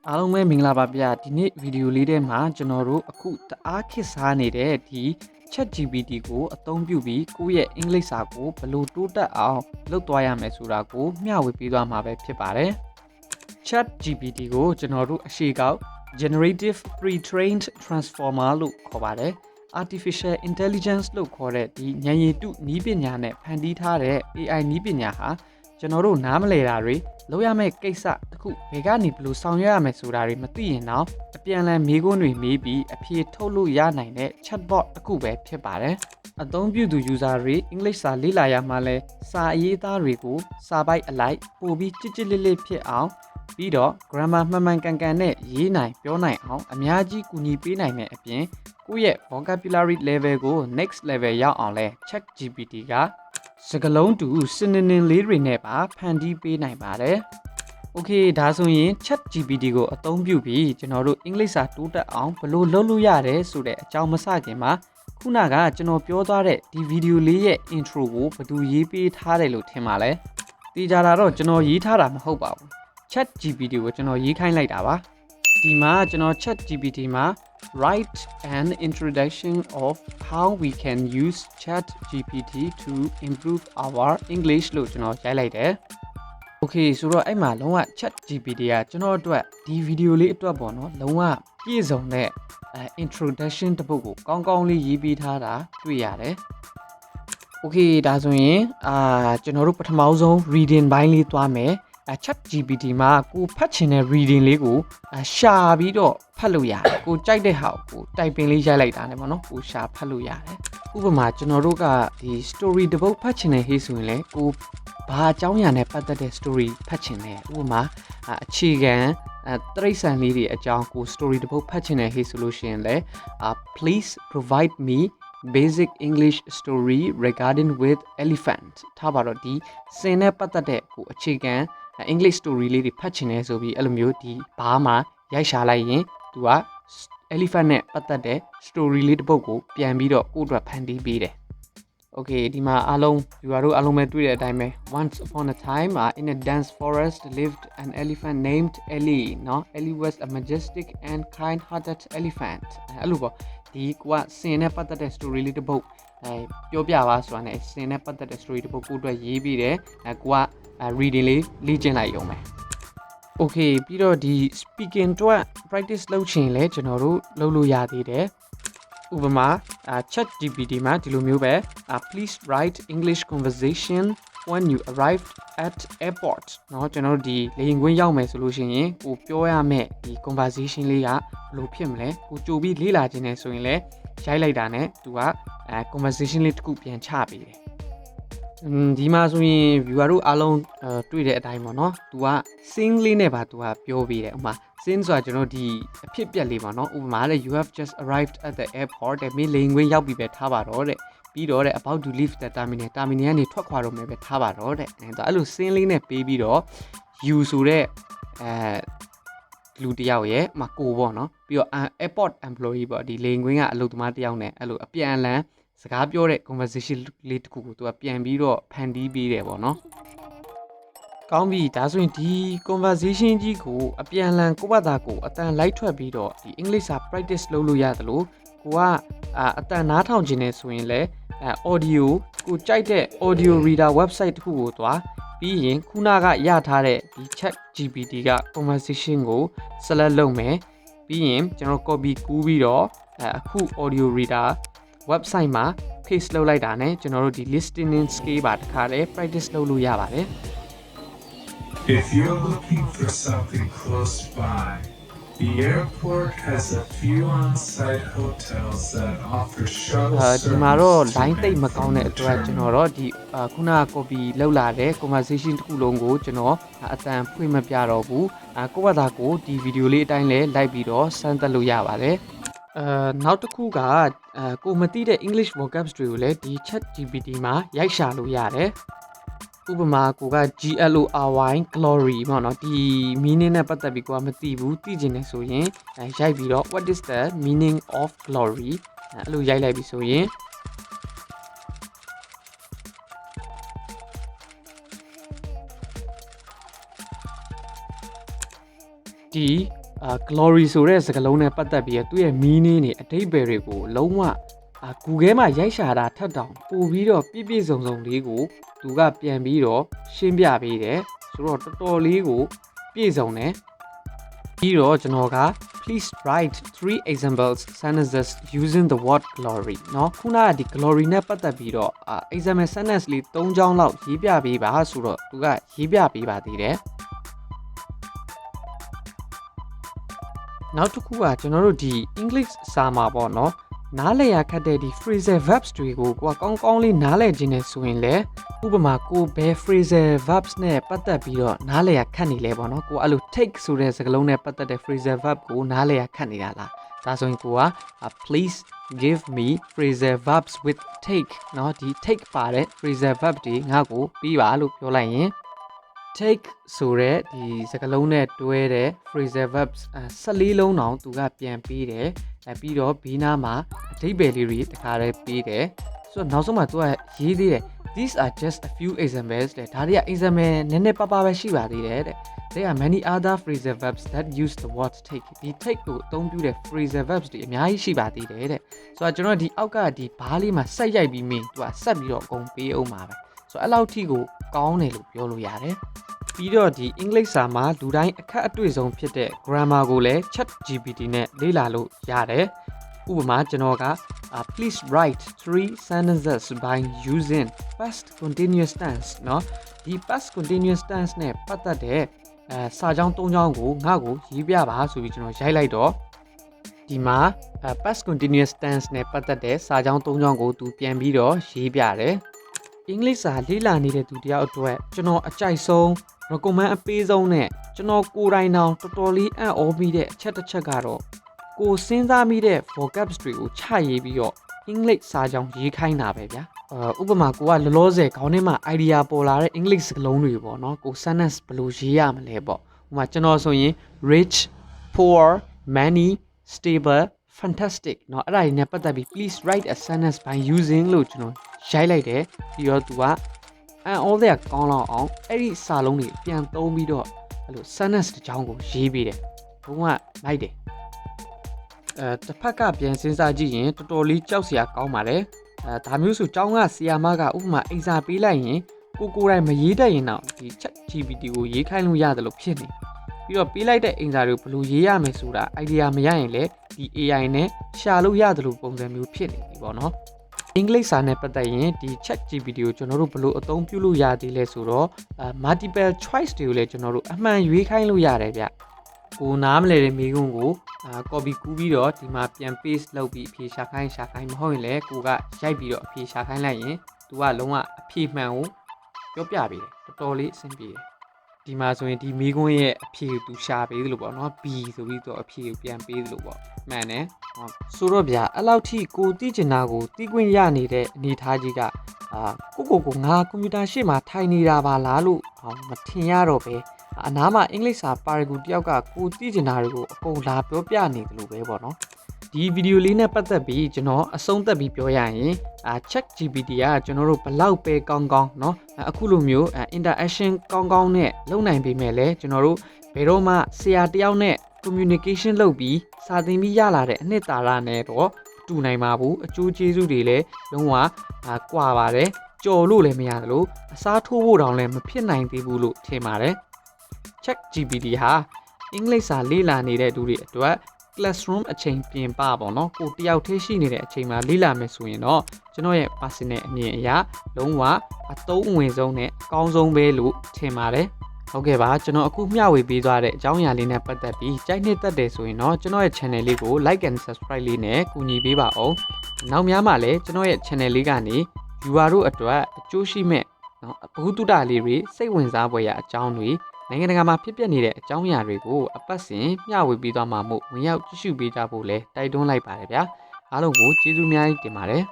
အားလုံးပဲမင်္ဂလာပါဗျာဒီနေ့ဗီဒီယိုလေးထဲမှာကျွန်တော်တို့အခုတအားခေတ်စားနေတဲ့ဒီ ChatGPT ကိုအသုံးပြုပြီးကိုယ့်ရဲ့အင်္ဂလိပ်စာကိုဘယ်လိုတိုးတက်အောင်လုပ်သွားရမယ်ဆိုတာကိုမျှဝေပေးသွားမှာပဲဖြစ်ပါတယ် ChatGPT ကိုကျွန်တော်တို့အရှိကောက် Generative Pre-trained Transformer လို့ခေါ်ပါတယ် Artificial Intelligence လို့ခေါ်တဲ့ဒီဉာဏ်ရည်တုနည်းပညာနဲ့ဖန်တီးထားတဲ့ AI နည်းပညာဟာကျွန်တော်တို့နားမလည်တာတွေလုပ်ရမယ့်ကိစ္စတစ်ခုဘယ်ကနေဘယ်လိုဆောင်ရွက်ရမယ်ဆိုတာတွေမသိရင်တော့အပြန်အလှန်မေးခွန်းတွေမေးပြီးအဖြေထုတ်လို့ရနိုင်တဲ့ chatbot တစ်ခုပဲဖြစ်ပါတယ်အသုံးပြုသူ user တွေအင်္ဂလိပ်စာလေ့လာရမှလဲစာအရေးအသားတွေကိုစာပိုက်အလိုက်ပို့ပြီးကြစ်ကြစ်လေးလေးဖြစ်အောင်ပြီးတော့ grammar မှန်မှန်ကန်ကန်နဲ့ရေးနိုင်ပြောနိုင်အောင်အများကြီးကူညီပေးနိုင်တဲ့အပြင်ကိုယ့်ရဲ့ vocabulary level ကို next level ရောက်အောင်လဲ ChatGPT ကစကားလုံးတူစနစ်လေးတွေနဲ့ပါဖန်တီးပေးနိုင်ပါတယ်။ Okay ဒါဆိုရင် ChatGPT ကိုအသုံးပြုပြီးကျွန်တော်တို့အင်္ဂလိပ်စာတိုးတက်အောင်ဘယ်လိုလုပ်လို့ရတယ်ဆိုတဲ့အကြောင်းမစခင်မှာခုနကကျွန်တော်ပြောသွားတဲ့ဒီဗီဒီယိုလေးရဲ့ intro ကိုဘယ်သူရေးပေးထားတယ်လို့ထင်ပါလဲ။သိကြတာတော့ကျွန်တော်ရေးထားတာမဟုတ်ပါဘူး။ ChatGPT ကိုကျွန်တော်ရေးခိုင်းလိုက်တာပါ။ဒီမှာကျွန်တော် ChatGPT မှာ write an introduction of how we can use ChatGPT to improve our English လို့ကျွန်တော်ရိုက်လိုက်တယ်။ Okay ဆိုတော့အဲ့မှာလုံးဝ ChatGPT ကကျွန်တော်အတွက်ဒီဗီဒီယိုလေးအတွက်ပေါ့နော်လုံးဝပြည့်စုံတဲ့introduction တစ်ပုဒ်ကိုကောင်းကောင်းလေးရေးပေးထားတာတွေ့ရတယ်။ Okay ဒါဆိုရင်ကျွန်တော်တို့ပထမဆုံး reading ဘိုင်းလေးသွားမယ်ChatGPT မှာကိုဖတ်ချင်တဲ့ reading လေးကိုရှာပြီးတော့ဖတ်လို့ရတယ်ကိုကြိုက်တဲ့ဟာကို typing လေးရိုက်လိုက်တာနဲ့ပေါ့နော်ကိုရှာဖတ်လို့ရတယ်ဥပမာကျွန်တော်တို့ကဒီ story တစ်ပုဒ်ဖတ်ချင်တဲ့ဟေးဆိုရင်လေကိုဘာအကြောင်းအရာနဲ့ပတ်သက်တဲ့ story ဖတ်ချင်တယ်ဥပမာအခြေခံတရိတ်ဆန်လေးတွေအကြောင်းကို story တစ်ပုဒ်ဖတ်ချင်တဲ့ဟေးဆိုလို့ရှိရင်လေplease provide me basic English story regarding with elephant ထားပါတော့ဒီစင်နဲ့ပတ်သက်တဲ့ကိုအခြေခံEnglish story လေးတွေဖတ်ချင်တယ်ဆိုပြီးအဲ့လိုမျိုးဒီဘားမှာရိုက်ရှာလိုက်ရင်သူက elephant နဲ့ပတ်သက်တဲ့ story လေးတစ်ပုဒ်ကိုပြန်ပြီးတော့ကိုယ့်အတွက်ဖန်တီးပေးတယ် Okay ဒီမှာအားလုံး viewer တို့အားလုံးပဲတွေ့တဲ့အတိုင်းပဲ Once upon a time in a dense forest lived an elephant named Ellie เนาะ Ellie was a majestic and kind-hearted elephant အဲ့လိုပေါ့ဒီကွာစင်နဲ့ပတ်သက်တဲ့ story လေးတစ်ပုဒ်ပြောပြပါဆိုတာနဲ့စင်နဲ့ပတ်သက်တဲ့ story တစ်ပုဒ်ကိုအတွက်ရေးပြီးတယ်ကွာreading လေးလေ့ကျင့်လိုက်ရုံပဲ Okay ပြီးတော့ဒီ speaking အတွက် practice လုပ်ချင်လဲကျွန်တော်တို့လုပ်လို့ရသေးတယ်ဥပမာ ChatGPT မှာဒီလိုမျိုးပဲplease write English conversation when you arrived at airport เนาะကျွန်တော်တို့ဒီလေယာဉ်ကွင်းရောက်မယ်ဆိုလို့ရှိရင်ကိုပြောရမယ့်ဒီ conversation လေးကဘယ်လိုဖြစ်မလဲကိုကြိုပြီးလေ့လာခြင်းနဲ့ဆိုရင်လဲရိုက်လိုက်တာနဲ့သူကconversation လေးတစ်ခုပြန်ချပေးတယ်ဒီမှာဆိုရင် viewer တို့အားလုံးတွေ့တဲ့အတိုင်းပေါ့နော်။ तू က sing လေးနဲ့ပါ तू ကပြောပေးတယ်။ဥပမာ sing ဆိုတာကျွန်တော်ဒီအဖြစ်ပြက်လေးပေါ့နော်။ဥပမာတဲ့ you have just arrived at the airport တဲ့မင်းလေယာဉ်ကွင်းရောက်ပြီပဲထားပါတော့တဲ့။ပြီးတော့တဲ့ about to leave the terminal ကနေထွက်ခွာတော့မယ်ပဲထားပါတော့တဲ့။ဒါအဲ့လို sing လေးနဲ့ပေးပြီးတော့ you ဆိုတဲ့လူတယောက်ရဲ့ကိုပေါ့နော်။ပြီးတော့ airport employee ပေါ့ဒီလေယာဉ်ကွင်းကအလုပ်သမားတယောက်နဲ့အဲ့လိုအပြန်အလှန်စကားပြောတဲ့ conversation လေးတစ်ခုကိုသူကပြန်ပြီးတော့ဖန်တီးပေးတယ်ပေါ့နော်။ကောင်းပြီဒါဆိုရင်ဒီ conversation ကြီးကိုအပြန်အလှန်ကိုယ့်ဘာသာကိုအတန်လိုက်ထွက်ပြီးတော့ဒီ English စာ practice လုပ်လို့ရတယ်လို့ကိုကအတန်နားထောင်ခြင်းနဲ့ဆိုရင်လည်းaudio ကိုကြိုက်တဲ့ audio reader website တစ်ခုကိုသွားပြီးရင်ခုနကရထားတဲ့ဒီ ChatGPT က conversation ကို select လုပ်မယ်ပြီးရင်ကျွန်တော် copy ကူးပြီးတော့အခု audio reader website မှာ paste လုပ်လိုက်တာနဲ့ကျွန်တော်တို့ဒီ listening skill ပါတစ်ခါတည်း practice လုပ်လို့ရပါတယ် If you're looking for something close by, the airport has a few on-site hotels that offer shuttle service. ဒီမှာတော့ line တိတ်မကောင်းတဲ့အတွက်ကျွန်တော်တော့ဒီခုနက copy လုပ်လာတဲ့ conversation တစ်ခုလုံးကိုကျွန်တော်အတန်ဖွင့်မပြတော့ဘူးကိုယ့်ဘာသာကိုဒီ video လေးအတိုင်းလဲလိုက်ပြီးတော့စမ်းသပ်လို့ရပါတယ်နောက်တစ်ခုကကိုမသိတဲ့ English Vocabs တွေကိုလည်းဒီ ChatGPT မှာရိုက်ရှာလို့ရတယ်ဥပမာကိုက GLORY glory ပေါ့နော်ဒီ meaning နဲ့ပတ်သက်ပြီးကိုကမသိဘူးသိချင်တယ်ဆိုရင်ရိုက်ပြီးတော့ what is the meaning of glory အဲ့လိုရိုက်လိုက်ပြီဆိုရင်ဒီ glory ဆိုတဲ့စကားလုံးနဲ့ပတ်သက်ပြီးသူ့ရဲ့ meaning တွေအဓိပ္ပာယ်တွေကိုလုံးဝGoogle မှာရိုက်ရှာတာထပ်တောင်ပို့ပြီးတော့ပြည့်စုံလေးကိုသူကပြန်ပြီးတော့ရှင်းပြပေးတယ်ဆိုတော့တော်တော်လေးကိုပြည့်စုံတယ်ပြီးတော့ကျွန်တော်က please write 3 examples sentences using the word glory เนาะခုနကဒီ glory နဲ့ပတ်သက်ပြီးတော့example sentence လေး3ကြောင်းလောက်ရေးပြပေးပါဆိုတော့သူကရေးပြပေးပါသေးတယ်နောက်တစ်ခုကကျွန်တော်တို့ဒီ English စာမှာပေါ့เนาะနားလည်ရခက်တဲ့ဒီ phrasal verbs တွေကိုကိုကကောင်းကောင်းလေးနားလည်ခြင်းနဲ့ဆိုရင်လေဥပမာကိုဘယ် phrasal verbs နဲ့ပတ်သက်ပြီးတော့နားလည်ရခက်နေလဲပေါ့နော်ကိုအဲ့လို take ဆိုတဲ့စကားလုံးနဲ့ပတ်သက်တဲ့ phrasal verb ကိုနားလည်ရခက်နေတာလားဒါဆိုရင်ကိုက please give me phrasal verbs with take เนาะဒီ take ပါတဲ့ phrasal verb တွေငါ့ကိုပြီးပါလို့ပြောလိုက်ရင်take ဆိုတဲ့ဒီစကားလုံးနဲ့တွဲတဲ့ phrasal verbs 14လုံးတောင်သူကပြန်ပေးတယ်ပြီးတော့ဘီနာမှာအဓိပ္ပာယ်လေးတွေတခါတည်းပေးတယ်ဆိုတော့နောက်ဆုံးမှာသူကရေးသေးတယ် these are just a few examples တဲ့ဒါတွေက example နည်းနည်းပါးပါးပဲရှိပါသေးတယ်တဲ့ there are many other phrasal verbs that use the word take ဒီ take ကိုအသုံးပြုတဲ့ phrasal verbs တွေအများကြီးရှိပါသေးတယ်တဲ့ဆိုတော့ကျွန်တော်ဒီအောက်ကဒီဘားလေးမှာဆက်ရိုက်ပြီးမင်းသူကဆက်ပြီးတော့အကုန်ပေးအောင်ပါပဲဆိုတော့အဲ့လောက်ထိကိုကောင်းတယ်လို့ပြောလို့ရတယ်ပြီးတော့ဒီ English စာမှာလူတိုင်းအခက်အတွေ့ဆုံးဖြစ်တဲ့ grammar ကိုလည်း ChatGPT နဲ့လေ့လာလို့ရတယ်ဥပမာကျွန်တော်ကplease write 3 sentences by using past continuous tense เนาะဒီ past continuous tense နဲ့ပတ်သက်တဲ့စာကြောင်း၃ကြောင်းကိုငါ့ကိုရေးပြပါဆိုပြီးကျွန်တော်ရိုက်လိုက်တော့ဒီမှာpast continuous tense နဲ့ပတ်သက်တဲ့စာကြောင်း၃ကြောင်းကိုသူပြန်ပြီးတော့ရေးပြတယ်အင်္ဂလိပ်စာလေ့လာနေတဲ့သူတယောက်အတွက်ကျွန်တော်အကြိုက်ဆုံး recommend အပေးဆုံးနဲ့ကျွန်တော်ကိုယ်တိုင်တောင်တော်တော်လေးအံ့ဩပြီးတဲ့အချက်တစ်ချက်ကတော့ကိုစဉ်းစားမိတဲ့ vocabs တွေကိုချရေးပြီးတော့အင်္ဂလိပ်စာကြောင်းရေးခိုင်းတာပဲဗျာဥပမာကိုကလောလောဆယ်ခေါင်းထဲမှာ idea ပေါ်လာတဲ့အင်္ဂလိပ်စကားလုံးတွေပေါ့နော်ကို sentence ဘယ်လိုရေးရမလဲပေါ့ဥပမာကျွန်တော်ဆိုရင် rich poor many stable fantastic เนาะအဲ့ဒါတွေနဲ့ပတ်သက်ပြီး please write a sentence by using လို့ကျွန်တော်ရိုက်လိုက်တယ်ပြီးတော့သူကအန်အောတဲ့ကောင်းလောက်အောင်အဲ့ဒီစာလုံးတွေပြန်သုံးပြီးတော့အဲ့လို sentence တစ်ကြောင်းကိုရေးပေးတယ်ဘုံကလိုက်တယ်တစ်ဖက်ကပြန်စဉ်းစားကြည့်ရင်တော်တော်လေးကြောက်စရာကောင်းပါတယ်ဒါမျိုးဆိုကျောင်းကဆီယာမကဥပမာအိမ်စာပေးလိုက်ရင်ကိုယ်တိုင်မရေးတတ်ရင်တော့ဒီ ChatGPT ကိုရေးခိုင်းလို့ရတယ်လို့ဖြစ်နေပြီးတော့ပေးလိုက်တဲ့အိမ်စာတွေကိုဘယ်လိုရေးရမယ်ဆိုတာ idea မရရင်လည်းဒီ AI နဲ့ရှာလို့ရတယ်လို့ပုံစံမျိုးဖြစ်နေပြီပေါ့နော်အင်္ဂလိပ်စာနဲ့ပတ်သက်ရင်ဒီ ChatGPT ကိုကျွန်တော်တို့ဘယ်လိုအသုံးပြုလို့ရသေးလဲဆိုတော့multiple choice တွေကိုလည်းကျွန်တော်တို့အမှန်ရွေးခိုင်းလို့ရတယ်ဗျကိုနားမလဲတဲ့မိကုန်းကိုcopy ကူးပြီးတော့ဒီမှာပြန် paste လုပ်ပြီးအဖြေရှာခိုင်းမဟုတ်ရင်လည်းကိုကရိုက်ပြီးတော့အဖြေရှာခိုင်းလိုက်ရင် तू ကလုံးဝအဖြေမှန်ကိုပြောပြပေးတယ်တော်တော်လေးအဆင်ပြေတယ်ဒီမှာဆိုရင်ဒီမိကုန်းရဲ့အဖြေကို तू ရှာပေးသလိုပေါ့နော် B ဆိုပြီးတော့အဖြေကိုပြန်ပေးသလိုပေါ့မှန်တယ်ဆိုတော့ဗျာအဲ့လောက်ထိကိုသိချင်တာကိုသိခွင့်ရနေတဲ့အနေထားကြီးကကိုငါကွန်ပျူတာရှေ့မှာထိုင်နေတာပါလားလို့မထင်ရတော့ပဲအနားမှာအင်္ဂလိပ်စာပါရဂူတယောက်ကကိုသိချင်တာတွေကိုအကုန်လာပြောပြနေတယ်လို့ပဲပေါ့နော်ဒီဗီဒီယိုလေးနဲ့ပတ်သက်ပြီးကျွန်တော်အဆုံးသတ်ပြီးပြောရရင်ChatGPT ကကျွန်တော်တို့ဘလောက်ပဲကောင်းเนาะအခုလိုမျိုးinteraction ကောင်းနဲ့လုပ်နိုင်ပေမဲ့လည်းကျွန်တော်တို့ဘယ်တော့မှဆရာတယောက်နဲ့ communication လုပ်ပြီးစာသင်ပြီးရလာတဲ့အနှစ်သာရနဲ့တော့တူနိုင်ပါဘူးအကျိုးကျေးဇူးတွေလည်းလုံးဝကွာပါတယ်ကြော်လို့လည်းမရသလိုအစားထိုးဖို့တောင်လည်းမဖြစ်နိုင်သေးဘူးလို့ထင်ပါတယ် ChatGPT ဟာအင်္ဂလိပ်စာလေ့လာနေတဲ့သူတွေအတွက် classroom အချိန်ပြင်ပပေါ့နော်ကိုတယောက်တည်းရှိနေတဲ့အချိန်မှာလေ့လာမယ်ဆိုရင်တော့ကျွန်တော်ရဲ့ personal အမြင်အရလုံးဝအသုံးအဝင်ဆုံးနဲ့အကောင်းဆုံးပဲလို့ထင်ပါတယ်ဟုတ်ကဲ့ပါကျွန်တော်အခုမျှဝေပေးသွားတဲ့အကြောင်းအရာလေးနဲ့ပတ်သက်ပြီးကြိုက်နှစ်သက်တယ်ဆိုရင်တော့ကျွန်တော်ရဲ့ channel လေးကို like and subscribe လေးနဲ့ကူညီပေးပါအောင်နောက်များမှာလည်းကျွန်တော်ရဲ့ channel လေးကနေ viewer တို့အတွက်အကျိုးရှိမဲ့နော်ဘဟုတုတလေးတွေစိတ်ဝင်စားဖွယ်ရာအကြောင်းတွေနိုင်ငံတကာမှာဖြစ်ပျက်နေတဲ့အကြောင်းအရာတွေကိုအပတ်စဉ်မျှဝေပေးသွားမှာမို့ဝင်ရောက်ကြည့်ရှုပေးကြဖို့လဲတိုက်တွန်းလိုက်ပါတယ်ဗျာအားလုံးကိုကျေးဇူးအများကြီးတင်ပါတယ်